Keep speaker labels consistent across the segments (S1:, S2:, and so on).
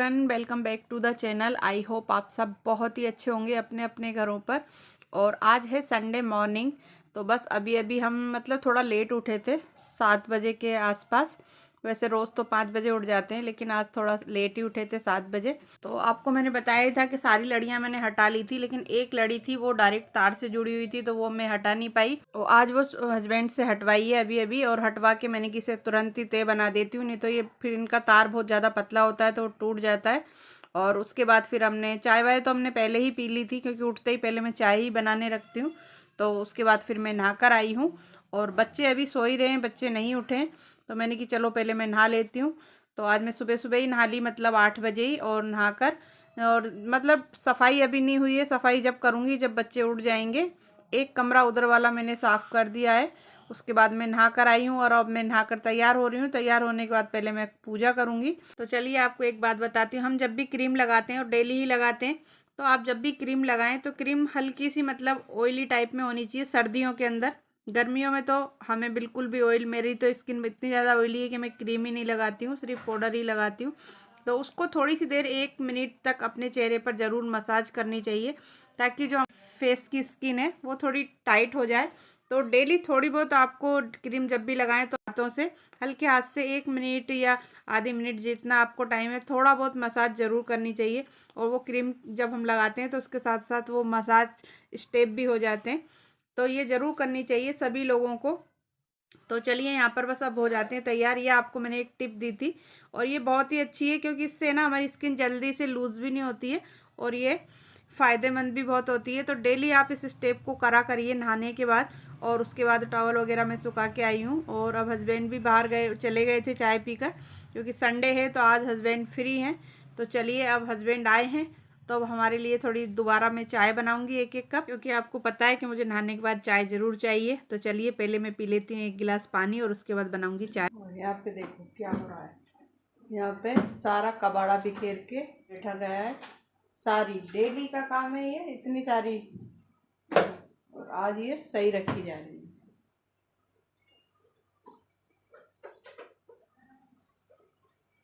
S1: Everyone, welcome back to the channel. I hope आप सब बहुत ही अच्छे होंगे अपने अपने घरों पर। और आज है संडे मॉर्निंग। तो बस अभी अभी हम थोड़ा लेट उठे थे, 7 बजे के आसपास। वैसे रोज़ तो 5 बजे उठ जाते हैं, लेकिन आज थोड़ा लेट ही उठे थे, 7 बजे। तो आपको मैंने बताया ही था कि सारी लड़ियाँ मैंने हटा ली थी, लेकिन एक लड़ी थी वो डायरेक्ट तार से जुड़ी हुई थी, तो वो मैं हटा नहीं पाई। तो आज वो हस्बैंड से हटवाई है अभी अभी, और हटवा के मैंने किसे तुरंत ही तय बना देती हूँ, नहीं तो ये फिर इनका तार बहुत ज़्यादा पतला होता है तो टूट जाता है। और उसके बाद फिर हमने चाय वाय तो हमने पहले ही पी ली थी, क्योंकि उठते ही पहले मैं चाय ही बनाने रखती हूँ। तो उसके बाद फिर मैं नहाकर आई हूँ, और बच्चे अभी सो ही रहे हैं, बच्चे नहीं उठे। तो मैंने कि चलो पहले मैं नहा लेती हूँ। तो आज मैं सुबह सुबह ही नहा ली, 8 बजे ही। और नहाकर और सफाई अभी नहीं हुई है, सफाई जब करूँगी जब बच्चे उठ जाएंगे। एक कमरा उधर वाला मैंने साफ़ कर दिया है। उसके बाद मैं नहा कर आई हूँ, और अब मैं नहाकर तैयार हो रही हूँ। तैयार होने के बाद पहले मैं पूजा करूँगी। तो चलिए आपको एक बात बताती हूँ। हम जब भी क्रीम लगाते हैं, और डेली ही लगाते हैं, तो आप जब भी क्रीम लगाएं तो क्रीम हल्की सी ऑयली टाइप में होनी चाहिए सर्दियों के अंदर। गर्मियों में तो हमें बिल्कुल भी ऑयल, मेरी तो स्किन इतनी ज़्यादा ऑयली है कि मैं क्रीम ही नहीं लगाती हूँ, सिर्फ पाउडर ही लगाती हूँ। तो उसको थोड़ी सी देर 1 मिनट तक अपने चेहरे पर ज़रूर मसाज करनी चाहिए, ताकि जो फेस की स्किन है वो थोड़ी टाइट हो जाए। तो डेली थोड़ी बहुत आपको क्रीम जब भी लगाएं तो हाथों से, हल्के हाथ से 1 मिनट या आधे मिनट जितना आपको टाइम है, थोड़ा बहुत मसाज ज़रूर करनी चाहिए। और वो क्रीम जब हम लगाते हैं तो उसके साथ साथ वो मसाज स्टेप भी हो जाते हैं। तो ये ज़रूर करनी चाहिए सभी लोगों को। तो चलिए यहाँ पर बस अब हो जाते हैं तैयार। ये आपको मैंने एक टिप दी थी, और ये बहुत ही अच्छी है, क्योंकि इससे ना हमारी स्किन जल्दी से लूज़ भी नहीं होती है, और ये फ़ायदेमंद भी बहुत होती है। तो डेली आप इस स्टेप को करा करिए नहाने के बाद। और उसके बाद टॉवल वगैरह मैं सुखा के आई हूँ, और अब हस्बैंड भी बाहर चले गए थे चाय पीकर, क्योंकि संडे है तो आज हस्बैंड फ्री हैं। तो चलिए अब हस्बैंड आए हैं, तो अब हमारे लिए थोड़ी दोबारा मैं चाय बनाऊंगी 1-1 कप, क्योंकि आपको पता है कि मुझे नहाने के बाद चाय ज़रूर चाहिए। तो चलिए पहले मैं पी लेती हूँ 1 गिलास पानी, और उसके बाद बनाऊंगी चाय। और यहाँ पे देखो क्या हो रहा है। यहाँ पे सारा कबाड़ा बिखेर के बैठा गया है। सारी डेली का काम है ये, इतनी सारी, और आज ये सही रखी जा रही है।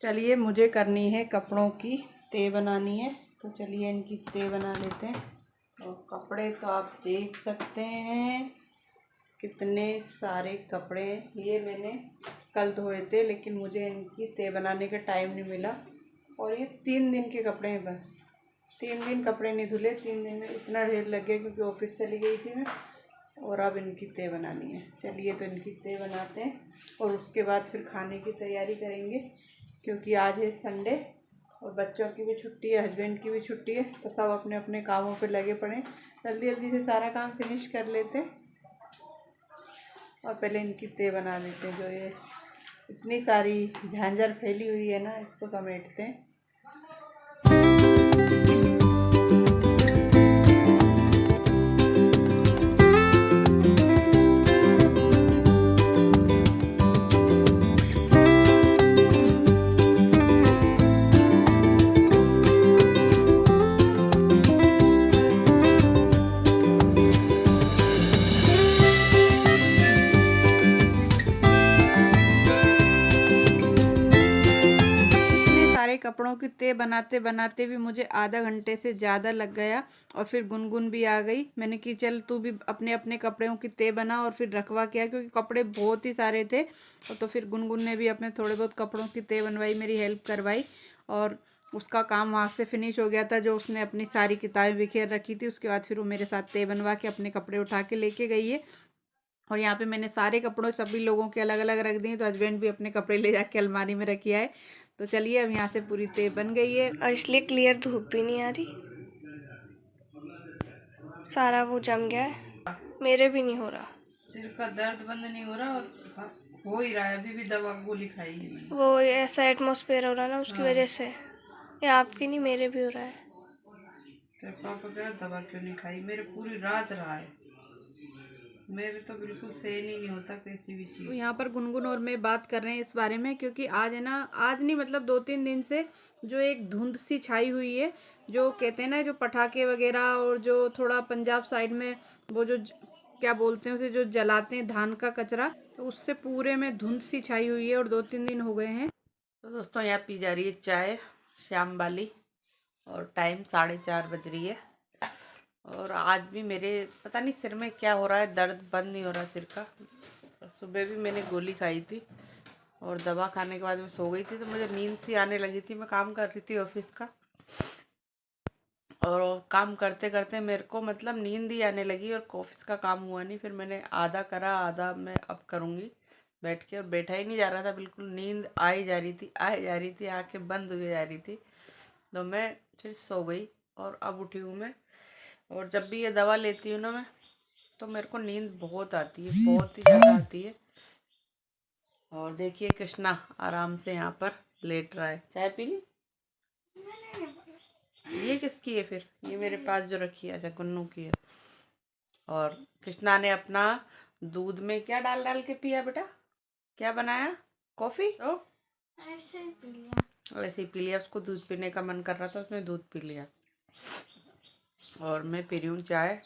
S1: चलिए मुझे करनी है कपड़ों की तय बनानी है, तो चलिए इनकी तय बना लेते हैं। और कपड़े तो आप देख सकते हैं कितने सारे कपड़े। ये मैंने कल धोए थे, लेकिन मुझे इनकी तय बनाने का टाइम नहीं मिला। और ये 3 दिन के कपड़े हैं, बस 3 दिन कपड़े नहीं धुले। 3 दिन में इतना ढेर लग गया, क्योंकि ऑफिस चली गई थी मैं। और अब इनकी तय बनानी है। चलिए तो इनकी तय बनाते हैं, और उसके बाद फिर खाने की तैयारी करेंगे, क्योंकि आज है संडे, और बच्चों की भी छुट्टी है, हस्बैंड की भी छुट्टी है। तो सब अपने अपने कामों पे लगे पड़े। जल्दी जल्दी से सारा काम फिनिश कर लेते हैं, और पहले इनकी तय बना देते हैं। जो ये इतनी सारी झांझर फैली हुई है ना, इसको समेटते हैं। कपड़ों की तय बनाते बनाते भी मुझे आधा घंटे से ज़्यादा लग गया। और फिर गुनगुन भी आ गई। मैंने कि चल तू भी अपने अपने कपड़ों की तय बना, और फिर रखवा किया, क्योंकि कपड़े बहुत ही सारे थे। और तो फिर गुनगुन ने भी अपने थोड़े बहुत कपड़ों की तय बनवाई, मेरी हेल्प करवाई, और उसका काम वहाँ से फिनिश हो गया था। जो उसने अपनी सारी किताबें बिखेर रखी थी, उसके बाद फिर वो मेरे साथ तय बनवा के अपने कपड़े उठा के लेके गई है। और यहाँ पे मैंने सारे कपड़ों सभी लोगों के अलग अलग रख दिए। तो हस्बैंड भी अपने कपड़े ले जाके अलमारी में रख आए। तो चलिए अब यहाँ से पूरी तय बन गई है,
S2: और इसलिए क्लियर धूप भी नहीं आ रही, सारा वो जम गया है। मेरे भी नहीं हो रहा,
S1: सिर का दर्द बंद नहीं हो रहा, और हो ही रहा है। अभी भी दवा गोली खाई है मैंने।
S2: वो ऐसा एटमॉस्फेयर हो रहा है ना, उसकी वजह से। ये आपकी नहीं, मेरे भी हो रहा है।
S1: तो पापा कह रहा दवा क्यों नहीं खाई। मेरे पूरी रात रहा है, मेरे तो बिल्कुल सहन ही नहीं होता किसी भी चीज़। तो यहाँ पर गुनगुन और मैं बात कर रहे हैं इस बारे में, क्योंकि आज है ना, आज नहीं 2-3 दिन से जो एक धुंध सी छाई हुई है। जो कहते हैं ना, जो पटाखे वगैरह, और जो थोड़ा पंजाब साइड में वो जो क्या बोलते हैं उसे, जो जलाते हैं धान का कचरा, तो उससे पूरे में धुंध सी छाई हुई है, और 2-3 दिन हो गए हैं। तो दोस्तों यहाँ पी जा रही है चाय। शाम वाली, और टाइम 4:30 बज रही है। और आज भी मेरे पता नहीं सिर में क्या हो रहा है, दर्द बंद नहीं हो रहा सिर का। सुबह भी मैंने गोली खाई थी और दवा खाने के बाद मैं सो गई थी, तो मुझे नींद सी आने लगी थी। मैं काम कर रही थी ऑफिस का, और काम करते करते मेरे को मतलब नींद ही आने लगी, और ऑफिस का काम हुआ नहीं। फिर मैंने आधा करा, आधा मैं अब करूँगी बैठ के, और बैठा ही नहीं जा रहा था बिल्कुल। नींद आई जा रही थी, आई जा रही थी, आंखें बंद हुई जा रही थी, तो मैं फिर सो गई। और अब उठी हूँ मैं, और जब भी ये दवा लेती हूँ ना मैं, तो मेरे को नींद बहुत आती है, बहुत ही ज़्यादा आती है। और देखिए कृष्णा आराम से यहाँ पर लेट रहा है। चाय पी ली? ये किसकी है फिर? ये मेरे पास जो रखी है, अच्छा कुन्नू की है। और कृष्णा ने अपना दूध में क्या डाल डाल के पिया बेटा? क्या बनाया? कॉफी? तो
S2: ऐसे ही पी लिया।
S1: ऐसे ही पी लिया, उसको दूध पीने का मन कर रहा था, उसने दूध पी लिया। और मैं पी रही हूँ चाय।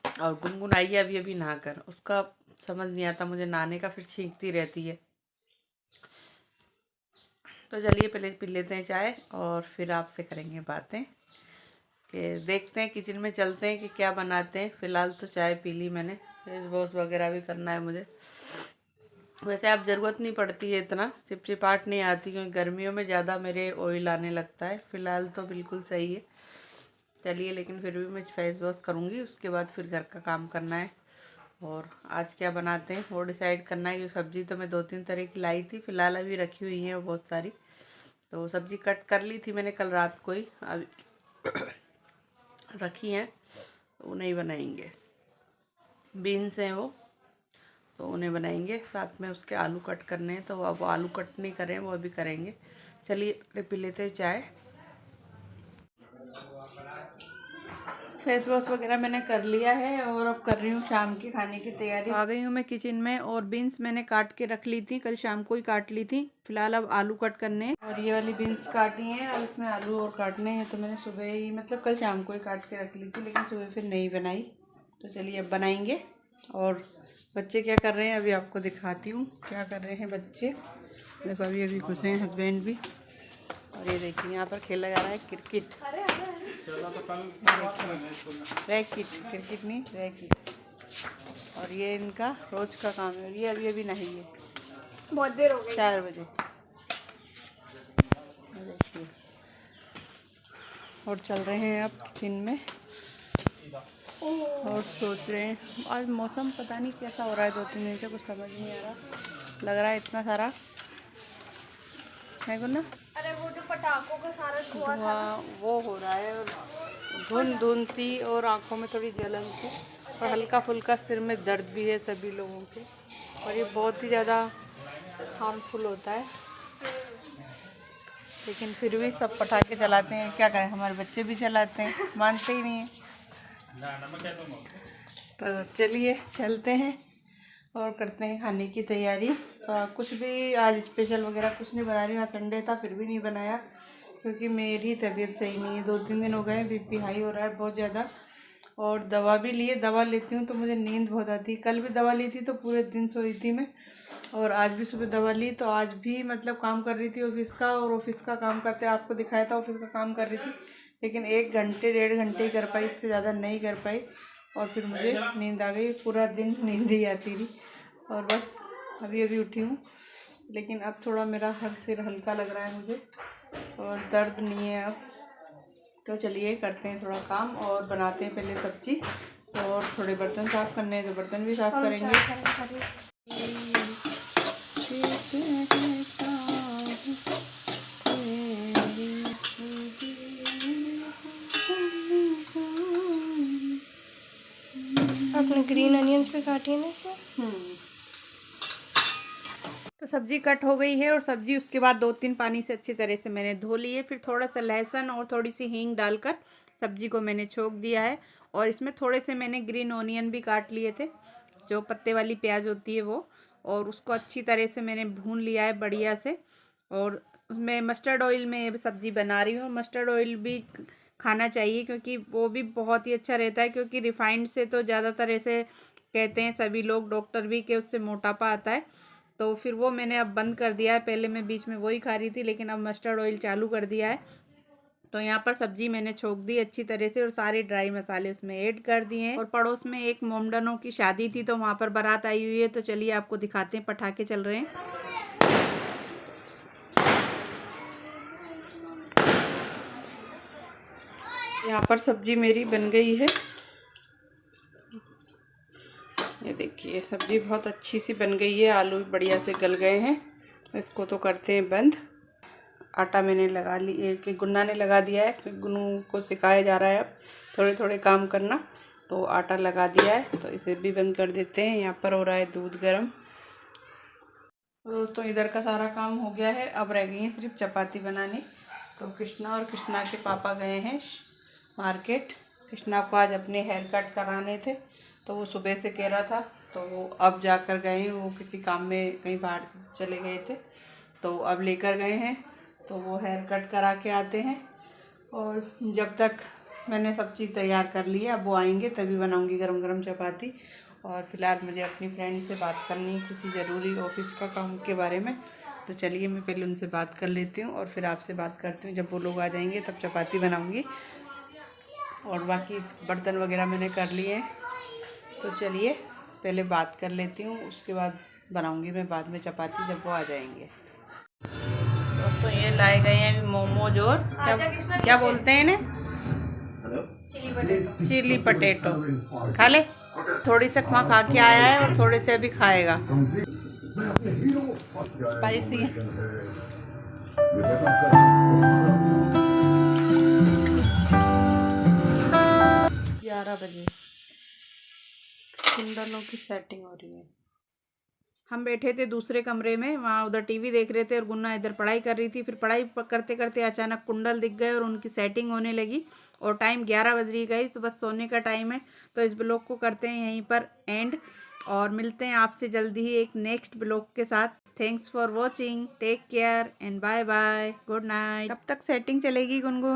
S1: और गुनगुन आई है अभी अभी नहाकर, उसका समझ नहीं आता मुझे नहाने का, फिर छींकती रहती है। तो चलिए पहले पी लेते हैं चाय, और फिर आपसे करेंगे बातें, कि देखते हैं किचन में चलते हैं कि क्या बनाते हैं। फ़िलहाल तो चाय पी ली मैंने, फेस वॉश वगैरह भी करना है मुझे। वैसे अब ज़रूरत नहीं पड़ती है, इतना चिपचिपाहट नहीं आती, क्योंकि गर्मियों में ज़्यादा मेरे ऑयल आने लगता है। फ़िलहाल तो बिल्कुल सही है। चलिए, लेकिन फिर भी मैं फेस वॉश करूँगी, उसके बाद फिर घर का काम करना है। और आज क्या बनाते हैं वो डिसाइड करना है, क्योंकि सब्ज़ी तो मैं 2-3 तरह की लाई थी, फ़िलहाल अभी रखी हुई हैं बहुत सारी। तो सब्ज़ी कट कर ली थी मैंने कल रात को ही, अभी रखी हैं, तो उन्हें ही बनाएंगे। बीन्स हैं वो, तो उन्हें बनाएंगे। साथ में उसके आलू कट करने हैं, तो अब आलू कट नहीं करें, वो अभी करेंगे। चलिए पी लेते हैं चाय। फेस वॉश वगैरह मैंने कर लिया है, और अब कर रही हूँ शाम की खाने की तैयारी। आ गई हूँ मैं किचन में, और बीन्स मैंने काट के रख ली थी, कल शाम को ही काट ली थी। फिलहाल अब आलू कट करने हैं, और ये वाली बीन्स काटी हैं, और इसमें आलू और काटने हैं। तो मैंने सुबह ही मतलब कल शाम को ही काट के रख ली थी, लेकिन सुबह फिर नहीं बनाई। तो चलिए अब बनाएंगे। और बच्चे क्या कर रहे हैं अभी आपको दिखाती हूँ, क्या कर रहे हैं बच्चे। देखो अभी अभी घुसे हैं हस्बैंड भी, और ये देखिए यहाँ पर खेला जा रहा है क्रिकेट। रैकेट, क्रिकेट नहीं रैकेट। और ये इनका रोज का काम है। और ये अभी अभी नहीं है,
S2: बहुत देर हो गई।
S1: 4 बजे। देखिए, और चल रहे हैं अब किचन में, और सोच रहे हैं। आज मौसम पता नहीं कैसा हो रहा है, 2-3 दिन से कुछ समझ नहीं आ रहा। लग रहा है इतना सारा है ना,
S2: अरे वो जो पटाखों का सारा धुआं था ना,
S1: वो हो रहा है, और धुंध धुंध सी, और आंखों में थोड़ी जलन सी, और हल्का फुल्का सिर में दर्द भी है सभी लोगों के। और ये बहुत ही ज़्यादा हार्मफुल होता है, लेकिन फिर भी सब पटाखे चलाते हैं। क्या करें, हमारे बच्चे भी चलाते हैं, मानते ही नहीं हैं। तो चलिए चलते हैं और करते हैं खाने की तैयारी। कुछ भी आज स्पेशल वगैरह कुछ नहीं बना रही हूँ। आज संडे था फिर भी नहीं बनाया, क्योंकि मेरी तबीयत सही नहीं है। 2-3 दिन हो गए, बीपी हाई हो रहा है बहुत ज़्यादा, और दवा भी लिए। दवा लेती हूँ तो मुझे नींद बहुत आती है। कल भी दवा ली थी तो पूरे दिन सोई थी मैं, और आज भी सुबह दवा ली। तो आज भी मतलब काम कर रही थी ऑफिस का, और ऑफिस का काम करते आपको दिखाया था, ऑफिस का काम कर रही थी, लेकिन 1 घंटे 1.5 घंटे ही कर पाई, इससे ज़्यादा नहीं कर पाई। और फिर मुझे नींद आ गई, पूरा दिन नींद ही आती रही। और बस अभी अभी उठी हूँ, लेकिन अब थोड़ा मेरा सिर हल्का लग रहा है मुझे, और दर्द नहीं है अब। तो चलिए करते हैं थोड़ा काम, और बनाते हैं पहले सब्जी, और थोड़े बर्तन साफ़ करने हैं तो बर्तन भी साफ़ करेंगे।
S2: आपने ग्रीन अनियंस भी काटी है ना इसमें।
S1: तो सब्जी कट हो गई है, और सब्जी उसके बाद 2-3 पानी से अच्छी तरह से मैंने धो ली है। फिर थोड़ा सा लहसुन और थोड़ी सी हींग डालकर सब्जी को मैंने छोंक दिया है, और इसमें थोड़े से मैंने ग्रीन ऑनियन भी काट लिए थे, जो पत्ते वाली प्याज होती है वो, और उसको अच्छी तरह से मैंने भून लिया है बढ़िया से। और मैं मस्टर्ड ऑयल में सब्ज़ी बना रही हूँ। मस्टर्ड ऑयल भी खाना चाहिए, क्योंकि वो भी बहुत ही अच्छा रहता है, क्योंकि रिफाइंड से तो ज़्यादातर ऐसे कहते हैं सभी लोग, डॉक्टर भी, कि उससे मोटापा आता है। तो फिर वो मैंने अब बंद कर दिया है। पहले मैं बीच में वही खा रही थी, लेकिन अब मस्टर्ड ऑयल चालू कर दिया है। तो यहाँ पर सब्जी मैंने छोंक दी अच्छी तरह से और सारे ड्राई मसाले उसमें ऐड कर दिए हैं। और पड़ोस में एक मोमडनों की शादी थी, तो वहाँ पर बारात आई हुई है। तो चलिए आपको दिखाते हैं, पटाखे चल रहे हैं। यहाँ पर सब्जी मेरी बन गई है, ये देखिए सब्जी बहुत अच्छी सी बन गई है। आलू बढ़िया से गल गए हैं। इसको तो करते हैं बंद। आटा मैंने लगा ली, एक गुन्ना ने लगा दिया है। गुन्नू को सिखाया जा रहा है अब थोड़े थोड़े काम करना, तो आटा लगा दिया है। तो इसे भी बंद कर देते हैं। यहाँ पर हो रहा है दूध गर्म। दोस्तों इधर का सारा काम हो गया है, अब रह गई है सिर्फ चपाती बनानी। तो कृष्णा और कृष्णा के पापा गए हैं मार्केट। कृष्णा को आज अपने हेयर कट कराने थे, तो वो सुबह से कह रहा था, तो वो अब जाकर गए हैं। वो किसी काम में कहीं बाहर चले गए थे, तो अब लेकर गए हैं। तो वो हेयर कट करा के आते हैं। और जब तक मैंने सब चीज़ तैयार कर ली है, अब वो आएंगे तभी बनाऊंगी गरम गरम चपाती। और फिलहाल मुझे अपनी फ्रेंड से बात करनी है किसी ज़रूरी ऑफिस का काम के बारे में। तो चलिए मैं पहले उनसे बात कर लेती हूँ और फिर आपसे बात करती हूँ। जब वो लोग आ जाएंगे तब चपाती बनाऊँगी। और बाकी बर्तन वगैरह मैंने कर लिए हैं। तो चलिए पहले बात कर लेती हूँ, उसके बाद बनाऊँगी मैं बाद में चपाती जब वो आ जाएंगे। तो ये लाए गए हैं अभी मोमोज और क्या बोलते हैं इन्हें, चिली पटेटो। खा ले, थोड़ी से खा के आया है और थोड़े से अभी खाएगा। स्पाइसी 11 बजे कुंडलों की सेटिंग हो रही है। हम बैठे थे दूसरे कमरे में, वहाँ उधर टीवी देख रहे थे और गुन्ना इधर पढ़ाई कर रही थी। फिर पढ़ाई करते करते अचानक कुंडल दिख गए और उनकी सेटिंग होने लगी। और टाइम 11 बज रही गई, तो बस सोने का टाइम है। तो इस ब्लॉग को करते हैं यहीं पर एंड, और मिलते हैं आपसे जल्दी ही एक नेक्स्ट ब्लॉग के साथ। Thanks for watching, take care and bye bye, good night. कब तक सेटिंग चलेगी गुनगुन?